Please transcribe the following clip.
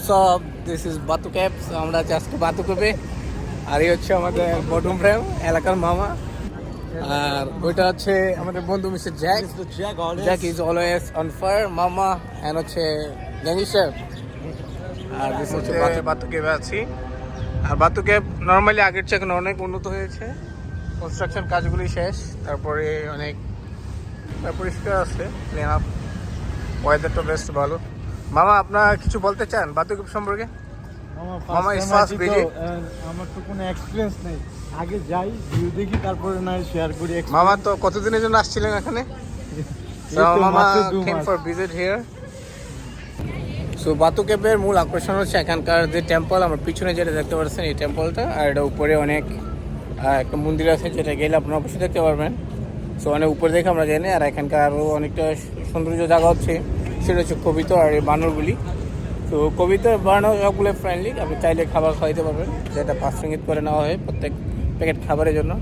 WhatsApp, this is বাতু cap. আমরা আছি আজকে বাতু ক্যাপে। আর এই হচ্ছে আমাদের বটম ফ্রেম, এলাকার মামা। আর ওইটা হচ্ছে আমাদের বন্ধু mister Jack. Jack is always on fire মামা। অ্যান্ড হচ্ছে গ্যাংস্টার। আর দিস হচ্ছে বাতু ক্যাপে আছি। আর বাতু ক্যাপ নর্মালি আগের চেয়ে এখন অনেক উন্নত হয়েছে। কনস্ট্রাকশন কাজগুলি শেষ, তারপরে অনেক পরিষ্কার আছে, ক্লিন আপ, ওয়েদারটা বেস্ট ভালো। মামা আপনার কিছু বলতে চান বাতু ক্যাপ সম্পর্কে? মামা ইজ ফার্স্ট ভিজিট। আমার তো কোনো এক্সপিরিয়েন্স নেই, আগে যাই ভিউ দেখি তারপরে না শেয়ার করি। মামা তো কতদিনের জন্য আসছিলেন এখানে? So মামা came for visit here. So Batu ক্যাপের মূল আকর্ষণ হচ্ছে এখানকার যে টেম্পল, আমার পিছনে যেটা দেখতে পাচ্ছেন এই টেম্পলটা, আর এটা উপরে অনেক একটা মন্দির আছে যেটা গেলে আপনারা অবশ্যই দেখতে পারবেন। সো অনেক উপরে দেখে আমরা জানি। আর এখানকার আরও অনেকটা সৌন্দর্য জায়গা হচ্ছে, সেটা হচ্ছে কবিতা আর এই বানরগুলি। তো কবিতা বানানো সবগুলো ফ্রেন্ডলি, আপনি চাইলে খাবার খাওয়াইতে পারবেন, যেটা 5 রিঙ্গিত করে নেওয়া হয় প্রত্যেক প্যাকেট খাবারের জন্য।